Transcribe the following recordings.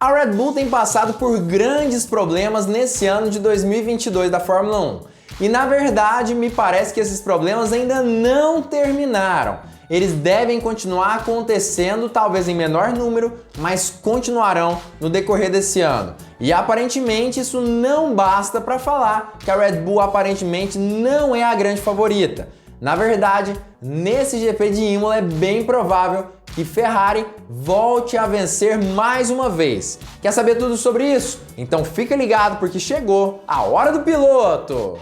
A Red Bull tem passado por grandes problemas nesse ano de 2022 da Fórmula 1. E na verdade, me parece que esses problemas ainda não terminaram. Eles devem continuar acontecendo, talvez em menor número, mas continuarão no decorrer desse ano. E aparentemente isso não basta para falar que a Red Bull aparentemente não é a grande favorita. Na verdade, nesse GP de Imola é bem provável que Ferrari volte a vencer mais uma vez. Quer saber tudo sobre isso? Então fica ligado porque chegou a hora do piloto!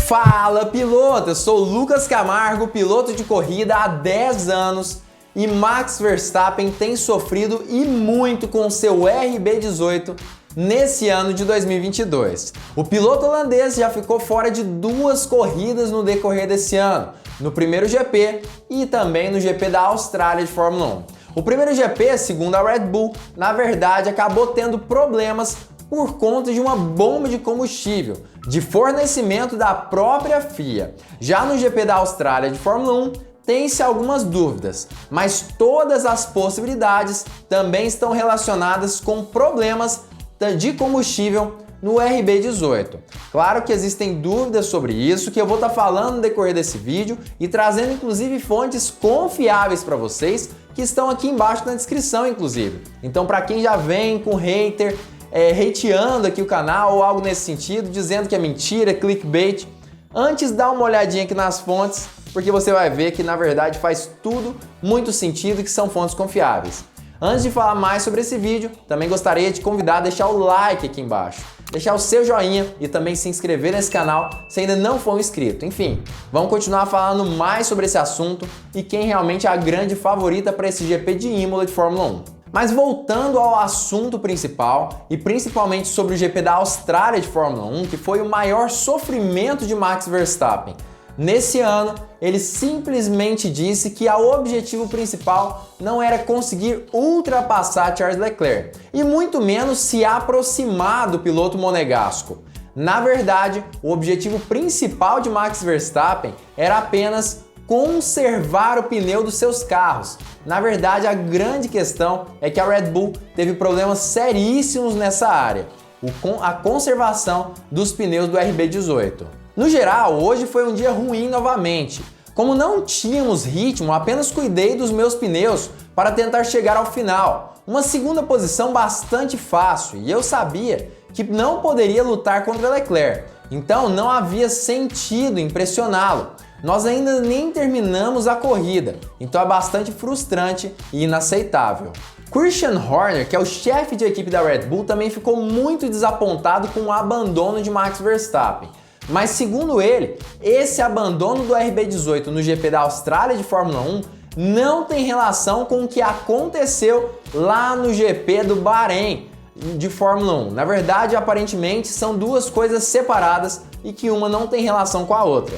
Fala piloto, eu sou Lucas Camargo, piloto de corrida há 10 anos e Max Verstappen tem sofrido e muito com seu RB18 nesse ano de 2022. O piloto holandês já ficou fora de 2 corridas no decorrer desse ano, no primeiro GP e também no GP da Austrália de Fórmula 1. O primeiro GP, segundo a Red Bull, na verdade acabou tendo problemas por conta de uma bomba de combustível, de fornecimento da própria FIA. Já no GP da Austrália de Fórmula 1, tem-se algumas dúvidas, mas todas as possibilidades também estão relacionadas com problemas de combustível no RB18. Claro que existem dúvidas sobre isso, que eu vou estar falando no decorrer desse vídeo e trazendo inclusive fontes confiáveis para vocês, que estão aqui embaixo na descrição inclusive. Então para quem já vem com hater, hateando aqui o canal ou algo nesse sentido, dizendo que é mentira, clickbait, antes dá uma olhadinha aqui nas fontes, porque você vai ver que na verdade faz tudo muito sentido e que são fontes confiáveis. Antes de falar mais sobre esse vídeo, também gostaria de te convidar a deixar o like aqui embaixo, deixar o seu joinha e também se inscrever nesse canal se ainda não for um inscrito. Enfim, vamos continuar falando mais sobre esse assunto e quem realmente é a grande favorita para esse GP de Imola de Fórmula 1. Mas voltando ao assunto principal e principalmente sobre o GP da Austrália de Fórmula 1, que foi o maior sofrimento de Max Verstappen. Nesse ano, ele simplesmente disse que o objetivo principal não era conseguir ultrapassar Charles Leclerc e muito menos se aproximar do piloto monegasco. Na verdade, o objetivo principal de Max Verstappen era apenas conservar o pneu dos seus carros. Na verdade, a grande questão é que a Red Bull teve problemas seríssimos nessa área, a conservação dos pneus do RB18. No geral, hoje foi um dia ruim novamente. Como não tínhamos ritmo, apenas cuidei dos meus pneus para tentar chegar ao final. Uma segunda posição bastante fácil e eu sabia que não poderia lutar contra Leclerc, então não havia sentido em pressioná-lo. Nós ainda nem terminamos a corrida, então é bastante frustrante e inaceitável. Christian Horner, que é o chefe de equipe da Red Bull, também ficou muito desapontado com o abandono de Max Verstappen. Mas segundo ele, esse abandono do RB18 no GP da Austrália de Fórmula 1 não tem relação com o que aconteceu lá no GP do Bahrein de Fórmula 1. Na verdade, aparentemente, são duas coisas separadas e que uma não tem relação com a outra.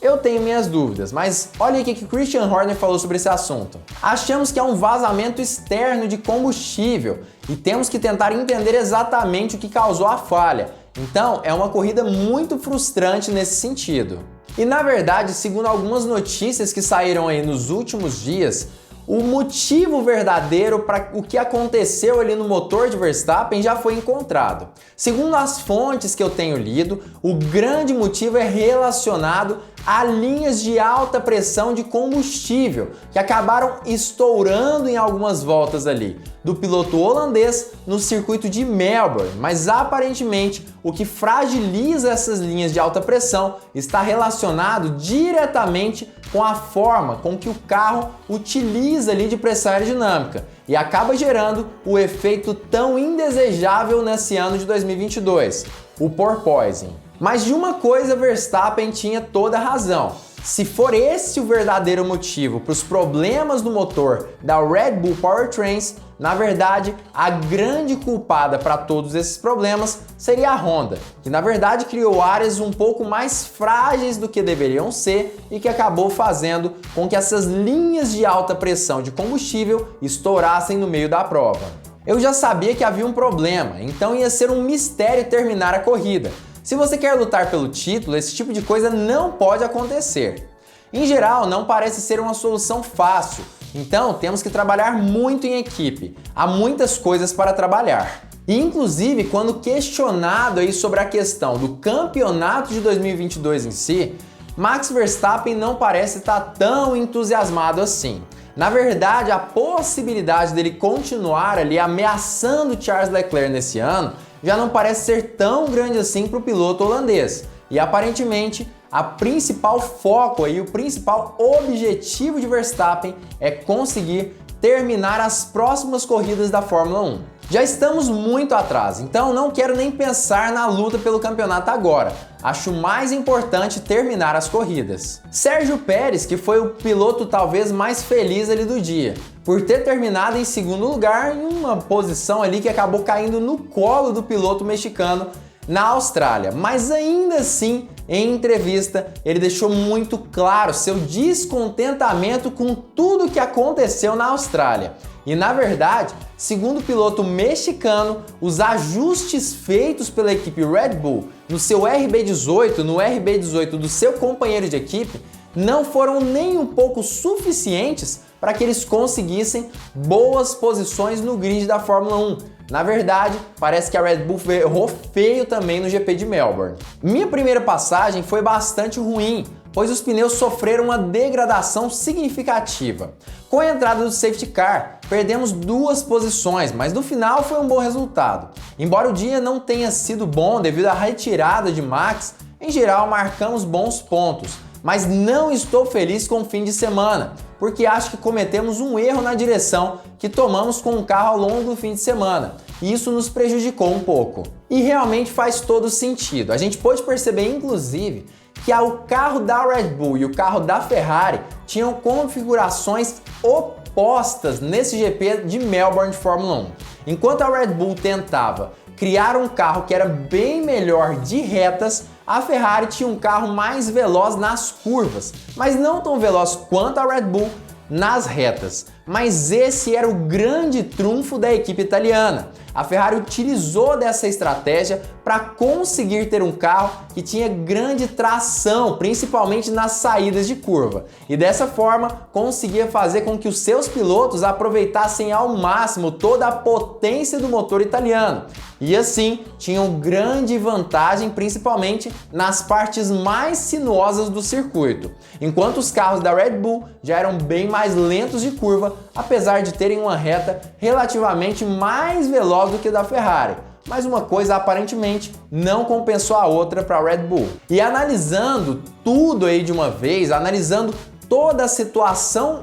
Eu tenho minhas dúvidas, mas olha o que Christian Horner falou sobre esse assunto. Achamos que é um vazamento externo de combustível e temos que tentar entender exatamente o que causou a falha. Então, é uma corrida muito frustrante nesse sentido. E na verdade, segundo algumas notícias que saíram aí nos últimos dias, o motivo verdadeiro para o que aconteceu ali no motor de Verstappen já foi encontrado. Segundo as fontes que eu tenho lido, o grande motivo é relacionado a linhas de alta pressão de combustível que acabaram estourando em algumas voltas ali do piloto holandês no circuito de Melbourne, mas aparentemente o que fragiliza essas linhas de alta pressão está relacionado diretamente com a forma com que o carro utiliza ali de pressão aerodinâmica e acaba gerando o efeito tão indesejável nesse ano de 2022, o porpoising. Mas de uma coisa Verstappen tinha toda a razão. Se for esse o verdadeiro motivo para os problemas do motor da Red Bull Powertrains, na verdade, a grande culpada para todos esses problemas seria a Honda, que na verdade criou áreas um pouco mais frágeis do que deveriam ser e que acabou fazendo com que essas linhas de alta pressão de combustível estourassem no meio da prova. Eu já sabia que havia um problema, então ia ser um mistério terminar a corrida. Se você quer lutar pelo título, esse tipo de coisa não pode acontecer. Em geral, não parece ser uma solução fácil, Então temos que trabalhar muito em equipe, há muitas coisas para trabalhar. E inclusive, quando questionado aí sobre a questão do campeonato de 2022 em si, Max Verstappen não parece estar tão entusiasmado assim. Na verdade, a possibilidade dele continuar ali ameaçando Charles Leclerc nesse ano já não parece ser tão grande assim para o piloto holandês. E aparentemente, a principal foco aí, o principal objetivo de Verstappen é conseguir terminar as próximas corridas da Fórmula 1. Já estamos muito atrás, então não quero nem pensar na luta pelo campeonato agora. Acho mais importante terminar as corridas. Sérgio Pérez, que foi o piloto talvez mais feliz ali do dia, por ter terminado em segundo lugar em uma posição ali que acabou caindo no colo do piloto mexicano na Austrália. Mas ainda assim, em entrevista, ele deixou muito claro seu descontentamento com tudo que aconteceu na Austrália. E na verdade, segundo o piloto mexicano, os ajustes feitos pela equipe Red Bull no seu RB18, no RB18 do seu companheiro de equipe, não foram nem um pouco suficientes para que eles conseguissem boas posições no grid da Fórmula 1. Na verdade, parece que a Red Bull errou feio também no GP de Melbourne. Minha primeira passagem foi bastante ruim, pois os pneus sofreram uma degradação significativa. Com a entrada do safety car, perdemos 2 posições, mas no final foi um bom resultado. Embora o dia não tenha sido bom devido à retirada de Max, em geral marcamos bons pontos, mas não estou feliz com o fim de semana, porque acho que cometemos um erro na direção que tomamos com o carro ao longo do fim de semana, e isso nos prejudicou um pouco. E realmente faz todo sentido. A gente pôde perceber, inclusive, que o carro da Red Bull e o carro da Ferrari tinham configurações opostas nesse GP de Melbourne de Fórmula 1. Enquanto a Red Bull tentava criar um carro que era bem melhor de retas, a Ferrari tinha um carro mais veloz nas curvas, mas não tão veloz quanto a Red Bull nas retas. Mas esse era o grande trunfo da equipe italiana. A Ferrari utilizou dessa estratégia para conseguir ter um carro que tinha grande tração, principalmente nas saídas de curva, e dessa forma conseguia fazer com que os seus pilotos aproveitassem ao máximo toda a potência do motor italiano. E assim tinham grande vantagem, principalmente nas partes mais sinuosas do circuito, enquanto os carros da Red Bull já eram bem mais lentos de curva, apesar de terem uma reta relativamente mais veloz do que da Ferrari. Mas uma coisa aparentemente não compensou a outra para a Red Bull. E analisando tudo aí de uma vez, analisando toda a situação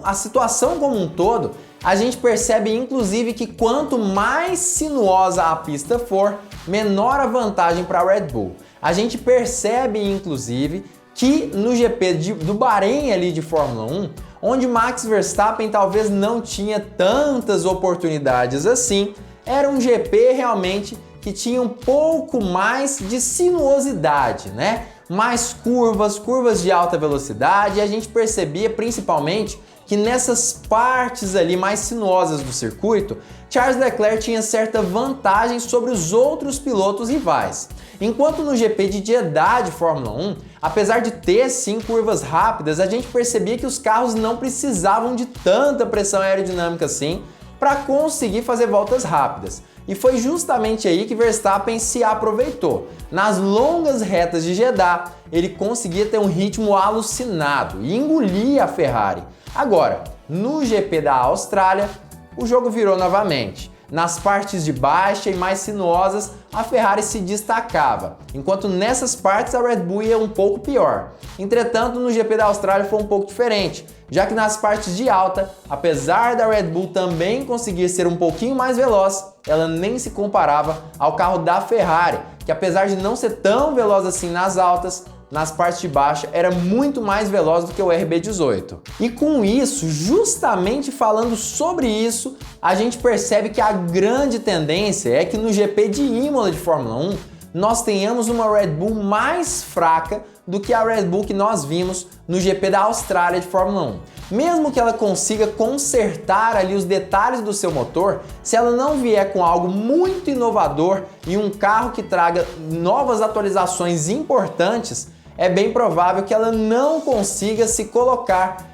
como um todo, a gente percebe inclusive que quanto mais sinuosa a pista for, menor a vantagem para a Red Bull. A gente percebe inclusive que no GP do Bahrein ali de Fórmula 1, onde Max Verstappen talvez não tinha tantas oportunidades assim, era um GP realmente que tinha um pouco mais de sinuosidade, né? Mais curvas de alta velocidade, e a gente percebia principalmente que nessas partes ali mais sinuosas do circuito, Charles Leclerc tinha certa vantagem sobre os outros pilotos rivais. Enquanto no GP de Jeddah de Fórmula 1, apesar de ter sim curvas rápidas, a gente percebia que os carros não precisavam de tanta pressão aerodinâmica assim para conseguir fazer voltas rápidas. E foi justamente aí que Verstappen se aproveitou. Nas longas retas de Jeddah, ele conseguia ter um ritmo alucinado e engolia a Ferrari. Agora, no GP da Austrália, o jogo virou novamente. Nas partes de baixa e mais sinuosas, a Ferrari se destacava, enquanto nessas partes a Red Bull ia um pouco pior. Entretanto, no GP da Austrália foi um pouco diferente, já que nas partes de alta, apesar da Red Bull também conseguir ser um pouquinho mais veloz, ela nem se comparava ao carro da Ferrari, que apesar de não ser tão veloz assim nas altas, nas partes de baixa era muito mais veloz do que o RB18. E com isso, justamente falando sobre isso, a gente percebe que a grande tendência é que no GP de Imola de Fórmula 1, nós tenhamos uma Red Bull mais fraca do que a Red Bull que nós vimos no GP da Austrália de Fórmula 1. Mesmo que ela consiga consertar ali os detalhes do seu motor, se ela não vier com algo muito inovador e um carro que traga novas atualizações importantes, é bem provável que ela não consiga se colocar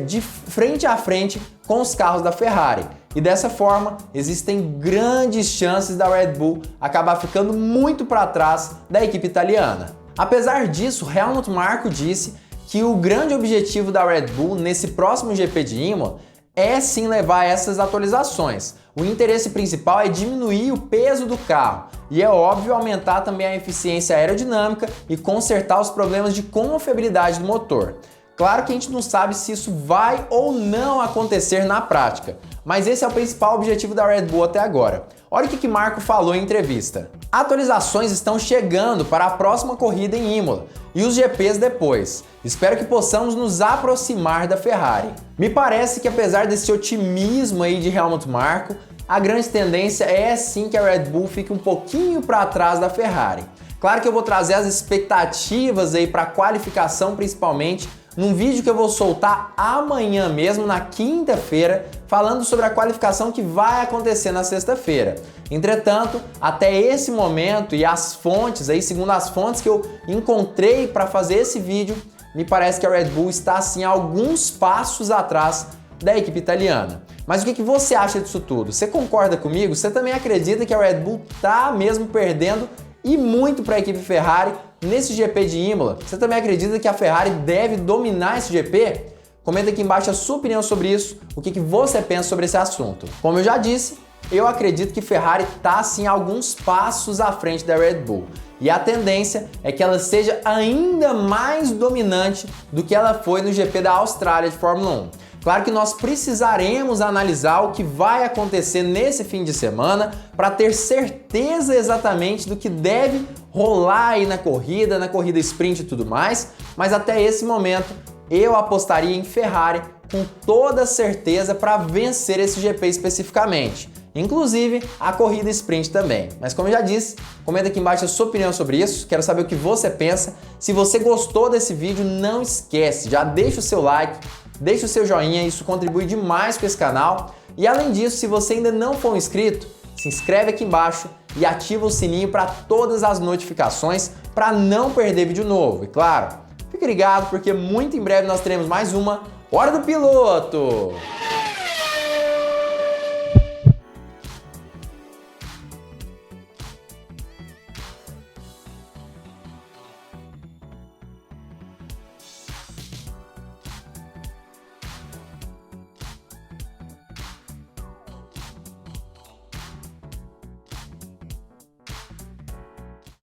de frente a frente com os carros da Ferrari. E dessa forma, existem grandes chances da Red Bull acabar ficando muito para trás da equipe italiana. Apesar disso, Helmut Marko disse que o grande objetivo da Red Bull nesse próximo GP de Imola é sim levar essas atualizações. O interesse principal é diminuir o peso do carro e, é óbvio, aumentar também a eficiência aerodinâmica e consertar os problemas de confiabilidade do motor. Claro que a gente não sabe se isso vai ou não acontecer na prática, mas esse é o principal objetivo da Red Bull até agora. Olha o que Marko falou em entrevista. Atualizações estão chegando para a próxima corrida em Imola e os GPs depois. Espero que possamos nos aproximar da Ferrari. Me parece que, apesar desse otimismo aí de Helmut Marko, a grande tendência é sim que a Red Bull fique um pouquinho para trás da Ferrari. Claro que eu vou trazer as expectativas aí para a qualificação principalmente num vídeo que eu vou soltar amanhã mesmo, na quinta-feira, falando sobre a qualificação que vai acontecer na sexta-feira. Entretanto, até esse momento e as fontes aí, segundo as fontes que eu encontrei para fazer esse vídeo, me parece que a Red Bull está assim alguns passos atrás da equipe italiana. Mas o que você acha disso tudo? Você concorda comigo? Você também acredita que a Red Bull está mesmo perdendo e muito para a equipe Ferrari nesse GP de Imola? Você também acredita que a Ferrari deve dominar esse GP? Comenta aqui embaixo a sua opinião sobre isso, o que você pensa sobre esse assunto. Como eu já disse, eu acredito que Ferrari está assim alguns passos à frente da Red Bull. E a tendência é que ela seja ainda mais dominante do que ela foi no GP da Austrália de Fórmula 1. Claro que nós precisaremos analisar o que vai acontecer nesse fim de semana para ter certeza exatamente do que deve rolar aí na corrida sprint e tudo mais, mas até esse momento eu apostaria em Ferrari com toda certeza para vencer esse GP especificamente. Inclusive a corrida sprint também. Mas como eu já disse, comenta aqui embaixo a sua opinião sobre isso, quero saber o que você pensa. Se você gostou desse vídeo, não esquece, já deixa o seu like, deixa o seu joinha, isso contribui demais com esse canal. E além disso, se você ainda não for inscrito, se inscreve aqui embaixo e ativa o sininho para todas as notificações para não perder vídeo novo. E claro, fique ligado porque muito em breve nós teremos mais uma Hora do Piloto!